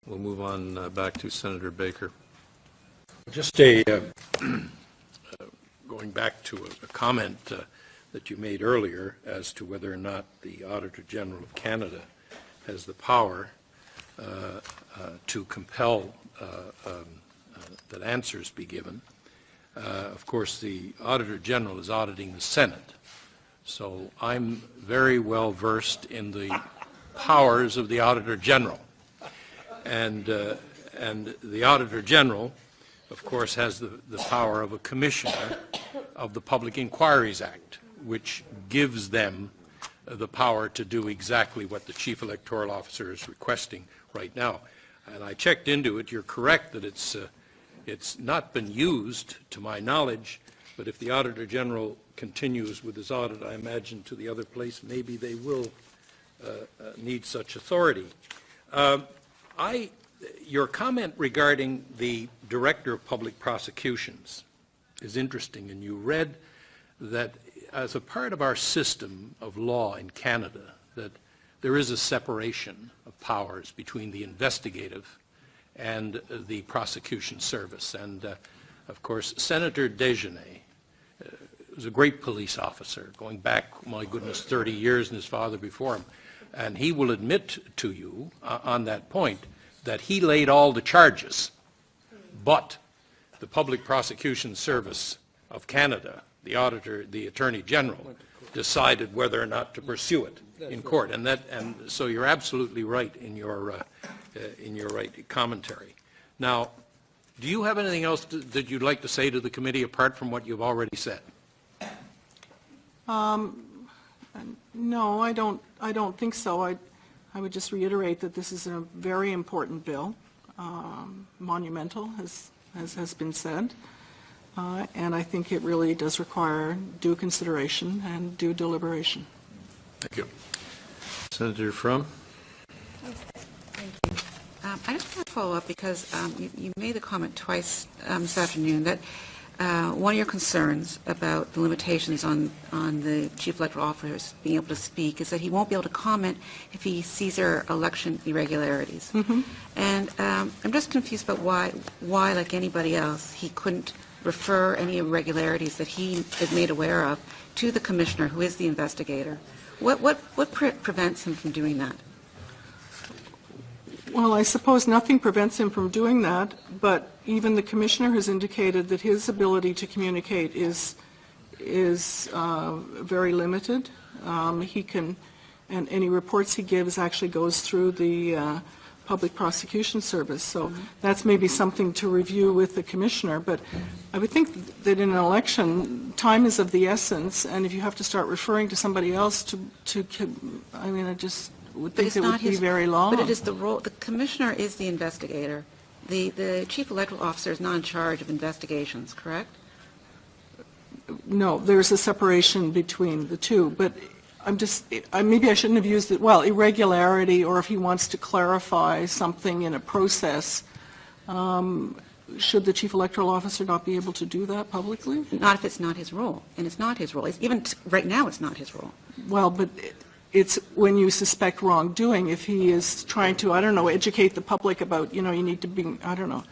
We'll move on back to Senator Baker. Just going back to a comment that you made earlier as to whether or not the Auditor General of Canada has the power to compel that answers be given. Of course, the Auditor General is auditing the Senate, so I'm very well versed in the powers of the Auditor General. And the Auditor General, of course, has the power of a commissioner of the Public Inquiries Act, which gives them the power to do exactly what the Chief Electoral Officer is requesting right now. And I checked into it. You're correct that it's not been used, to my knowledge, but if the Auditor General continues with his audit, I imagine to the other place, maybe they will need such authority. Your comment regarding the Director of Public Prosecutions is interesting, and you read that as a part of our system of law in Canada, that there is a separation of powers between the investigative and the prosecution service. And of course, Senator Desjardins was a great police officer, going back, my goodness, 30 years, and his father before him. And he will admit to you on that point that he laid all the charges, but the Public Prosecution Service of Canada, the auditor, the Attorney General, decided whether or not to pursue it in court. And so you're absolutely right in your right commentary. Now, do you have anything else that you'd like to say to the committee apart from what you've already said? No, I don't think so. I would just reiterate that this is a very important bill, monumental, as has been said, and I think it really does require due consideration and due deliberation. Thank you. Senator From. Thank you. I just want to follow up because you made the comment twice this afternoon that one of your concerns about the limitations on the Chief Electoral Officer being able to speak is that he won't be able to comment if he sees there are election irregularities. Mm-hmm. And I'm just confused about why, like anybody else, he couldn't refer any irregularities that he is made aware of to the commissioner, who is the investigator. What prevents him from doing that? Well, I suppose nothing prevents him from doing that, but even the commissioner has indicated that his ability to communicate is very limited. He can, and any reports he gives actually goes through the Public Prosecution Service. So that's maybe something to review with the commissioner. But I would think that in an election, time is of the essence, and if you have to start referring to somebody else I mean, I just would think it would be very long. But it is the role. The commissioner is the investigator. The Chief Electoral Officer is not in charge of investigations, correct? No, there's a separation between the two, but maybe I shouldn't have used it, well, irregularity, or if he wants to clarify something in a process, should the Chief Electoral Officer not be able to do that publicly? Not if it's not his role, and it's not his role. Even right now, it's not his role. Well, but it's when you suspect wrongdoing, if he is trying to, I don't know, educate the public about, you need to be, I don't know.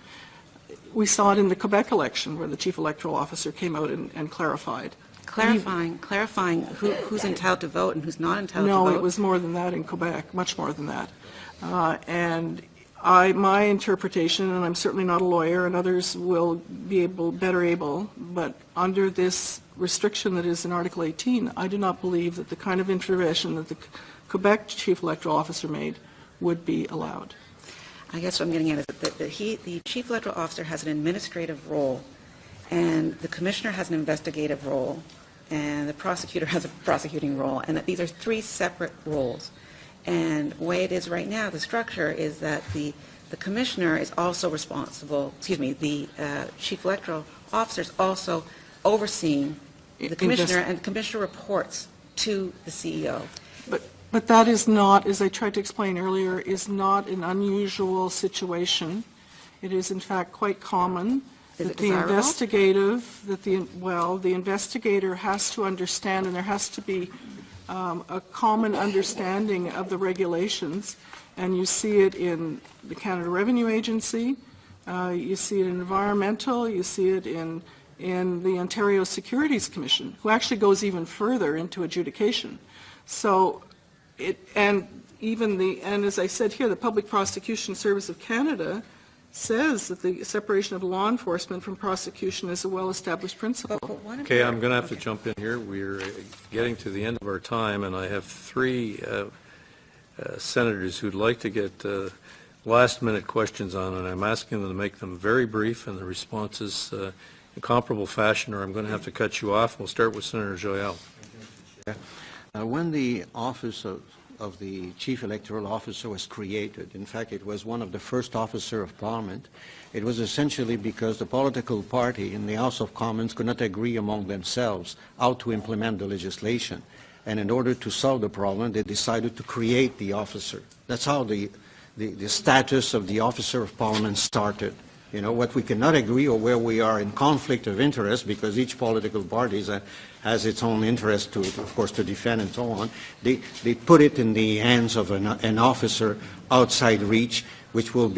We saw it in the Quebec election where the Chief Electoral Officer came out and clarified. Clarifying who's entitled to vote and who's not entitled to vote? No, it was more than that in Quebec, much more than that. And my interpretation, and I'm certainly not a lawyer, and others will be better able, but under this restriction that is in Article 18, I do not believe that the kind of intervention that the Quebec Chief Electoral Officer made would be allowed. I guess what I'm getting at is that the Chief Electoral Officer has an administrative role, and the Commissioner has an investigative role, and the prosecutor has a prosecuting role, and that these are three separate roles. And the way it is right now, the structure is that the Commissioner is also responsible, the Chief Electoral Officer is also overseeing the Commissioner, and the Commissioner reports to the CEO. But that is not, as I tried to explain earlier, is not an unusual situation. It is in fact quite common that the investigator has to understand, and there has to be a common understanding of the regulations, and you see it in the Canada Revenue Agency, you see it in environmental, you see it in the Ontario Securities Commission, who actually goes even further into adjudication. So and as I said here, the Public Prosecution Service of Canada says that the separation of law enforcement from prosecution is a well-established principle. Okay, I'm going to have to jump in here. We're getting to the end of our time, and I have three senators who'd like to get last-minute questions on, and I'm asking them to make them very brief and the responses in comparable fashion, or I'm going to have to cut you off. We'll start with Senator Joyal. When the office of the Chief Electoral Officer was created, in fact, it was one of the first officer of Parliament. It was essentially because the political party in the House of Commons could not agree among themselves how to implement the legislation. And in order to solve the problem, they decided to create the officer. That's how the status of the officer of Parliament started. You know, what we cannot agree or where we are in conflict of interest, because each political party has its own interest to, of course, to defend and so on, they put it in the hands of an officer outside reach, which will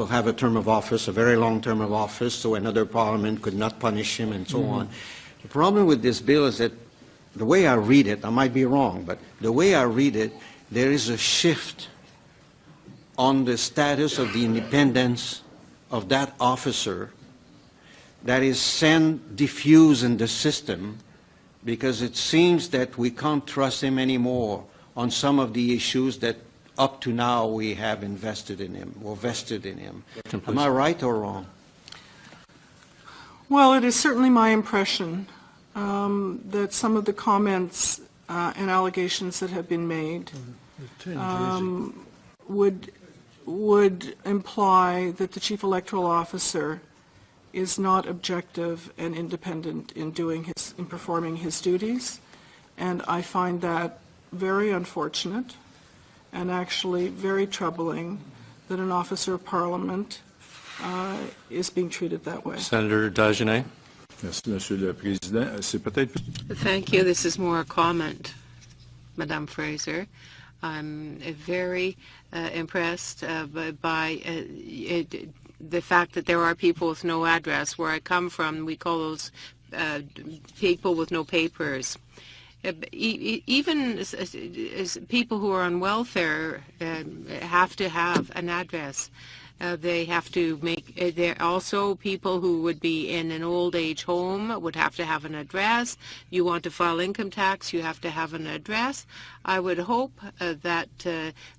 have a term of office, a very long term of office, so another parliament could not punish him and so on. The problem with this bill is that the way I read it, I might be wrong, but the way I read it, there is a shift on the status of the independence of that officer that is diffused in the system, because it seems that we can't trust him anymore on some of the issues that up to now we have invested in him or vested in him. Am I right or wrong? Well, it is certainly my impression that some of the comments and allegations that have been made would imply that the Chief Electoral Officer is not objective and independent in performing his duties, and I find that very unfortunate and actually very troubling that an officer of Parliament is being treated that way. Senator Dagenet. Merci, Monsieur le Président. C'est peut-être... Thank you. This is more a comment, Madame Fraser. I'm very impressed by the fact that there are people with no address. Where I come from, we call those people with no papers. Even as people who are on welfare have to have an address. They have to make, there also people who would be in an old age home would have to have an address. You want to file income tax, you have to have an address. I would hope that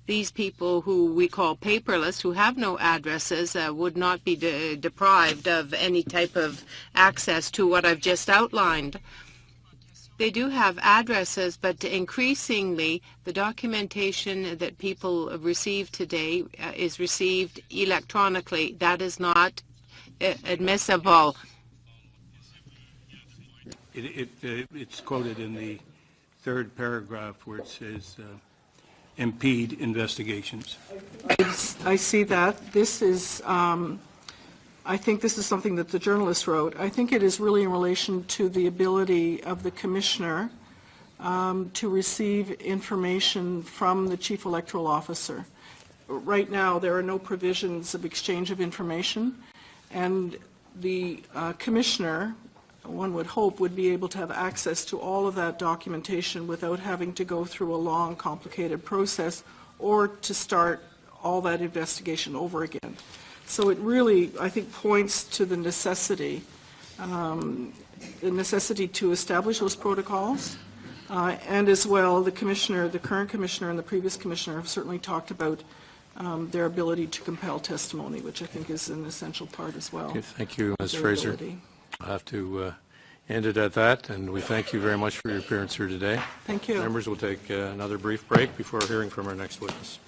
these people who we call paperless, who have no addresses, would not be deprived of any type of access to what I've just outlined. They do have addresses, but increasingly the documentation that people receive today is received electronically. That is not admissible. It's quoted in the third paragraph where it says impede investigations. I see that. This is, I think this is something that the journalist wrote. I think it is really in relation to the ability of the commissioner to receive information from the Chief Electoral Officer. Right now, there are no provisions of exchange of information, and the commissioner, one would hope, would be able to have access to all of that documentation without having to go through a long, complicated process or to start all that investigation over again. So it really, I think, points to the necessity to establish those protocols, and as well, the commissioner, the current commissioner and the previous commissioner have certainly talked about their ability to compel testimony, which I think is an essential part as well. Okay, thank you, Ms. Fraser. I'll have to end it at that, and we thank you very much for your appearance here today. Thank you. Members will take another brief break before hearing from our next witness.